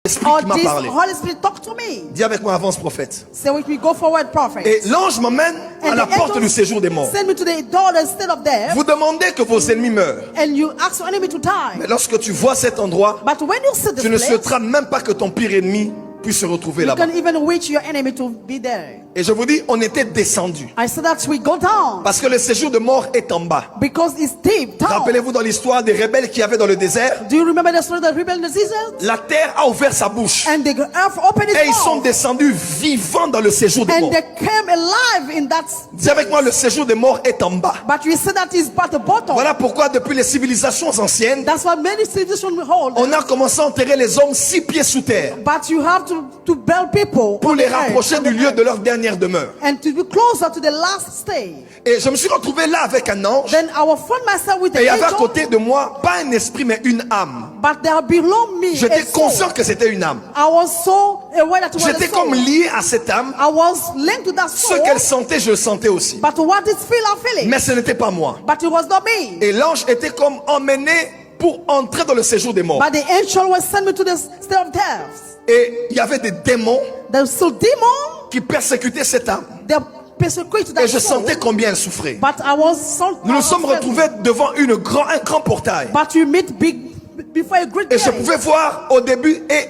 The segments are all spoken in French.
L'Esprit or qui m'a this parlé. Holy Spirit talk to me. Dis avec moi, avance prophète. Say with me, go forward, prophet. Et l'ange m'emmène à And la the porte angel du séjour des morts. send me to the door, the state of death, Vous demandez que vos ennemis meurent. and you ask your enemy to die. Mais lorsque tu vois cet endroit, But when you see this tu ne place, souhaiteras même pas que ton pire ennemi puisse se retrouver you là-bas. can even wish your enemy to be there. Et je vous dis, on était descendu. I said that we go down Parce que le séjour de mort est en bas. because it's deep down. Rappelez-vous dans l'histoire des rebelles qu'il y avait dans le désert. Do you remember the story of the rebel in the desert? La terre a ouvert sa bouche. And the earth opened its Et ils sont mouth, descendus vivants dans le séjour des and morts. they came alive in that. Dis avec moi, le séjour des morts est en bas. But we say that is but the bottom. Voilà pourquoi depuis les civilisations anciennes, That's why many civilizations hold. on a commencé à enterrer les hommes 6 pieds sous terre But you have to build people pour on les the earth, rapprocher on du the lieu earth, de leur dernière demeure. and to be closer to the last stage. Et je me suis retrouvé là avec un ange. Then I will find myself with Et the il y avait à angel, côté de moi, pas un esprit, mais une âme. but there below me. J'étais a soul. conscient que c'était une âme. I was so aware that it was J'étais a soul. comme lié à cette âme. I was linked to that Ce soul. qu'elle sentait, je le sentais aussi. But what it feel, I feel it. Mais ce n'était pas moi. But it was not me. Et l'ange était comme emmené pour entrer dans le séjour des morts. But the angel was sent me to the state of death. Et il y avait des démons The soul demon, qui persécutaient cette âme. they persecute Et that je soul. sentais combien elle souffrait. But I was so. Nous nous sommes retrouvés devant un grand portail. But you meet before a great Et je day. pouvais voir au début et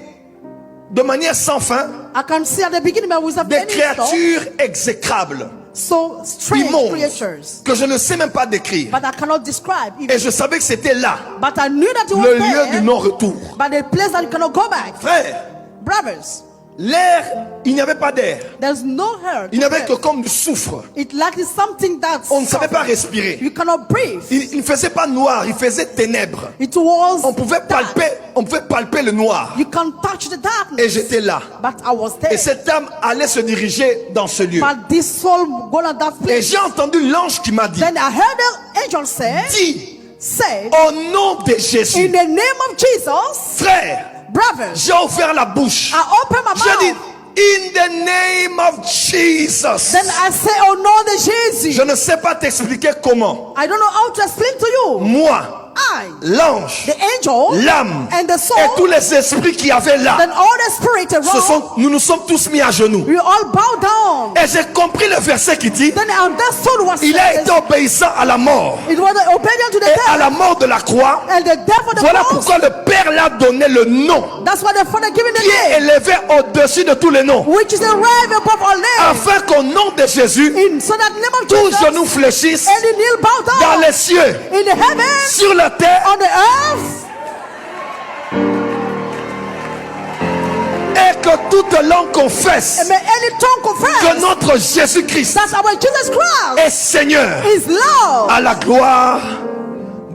de manière sans fin I can see at the beginning, but with a des créatures exécrables, so strange immondes, creatures. que je ne sais même pas décrire. But I cannot describe. Et Even. je savais que c'était là, But I knew that it was le there. lieu du non-retour. But the place that you cannot go back. Frère, Brothers, l'air, il n'y avait pas d'air. there's no air. Il n'y avait que comme du soufre. It like it's something that's. On ne savait pas respirer. You cannot breathe. Il ne faisait pas noir, il faisait ténèbres. It was. On pouvait palper le noir. You can touch the darkness. Et j'étais là. But I was there. Et cette âme allait se diriger dans ce lieu. But this soul gone at that Et place. j'ai entendu l'ange qui m'a dit, Then I heard the angel say, dis, au nom de in Jésus, the name of Jesus, frère, brothers, j'ai ouvert la bouche. I open my J'ai dit, mouth. in the name of Jesus. Then I say, oh no, the Jesus. Je ne sais pas t'expliquer comment. I don't know how to explain to you. Moi, I, l'ange, the angel, l'âme and the soul, et tous les esprits qui avaient là, then all the spirit around, nous nous sommes tous mis à genoux. we all bow down. Et j'ai compris le verset qui dit, Then that soul was il a été obéissant à la mort it was obedient to the et à death, la mort de la croix. and the death of the Voilà cross. pourquoi le Père l'a donné le nom That's why the Father given the qui est name, élevé au-dessus de tous les noms, which is the right above all names. afin qu'au nom de Jésus, In so that the name of tous Jesus, genoux fléchissent any kneel bow dans down les cieux, in the heavens, sur la terre, on the earth, et que toute langue confesse and may any tongue que confess notre Jésus-Christ that our Jesus Christ est Seigneur, is Lord, à la gloire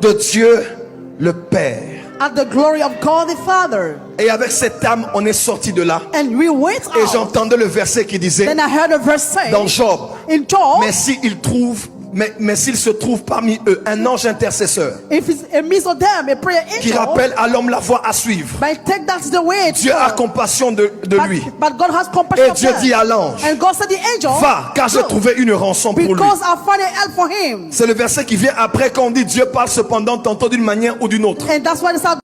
de Dieu le Père. at the glory of God the Father. Et avec cette âme, on est sorti de là. And we went Et out. j'entendais le verset qui disait Then I heard a verse say dans Job, in Job, mais s'il se trouve parmi eux un ange intercesseur if it's a midst of them, a prayer qui angel, rappelle à l'homme la voie à suivre, but take that the way. Dieu a compassion de lui. But God has compassion Et of Dieu them. dit à l'ange, And God said the angel, va, car j'ai go, trouvé une rançon pour lui. because I found a help for him. C'est le verset qui vient après quand on dit Dieu parle cependant tantôt d'une manière ou d'une autre. And that's why it's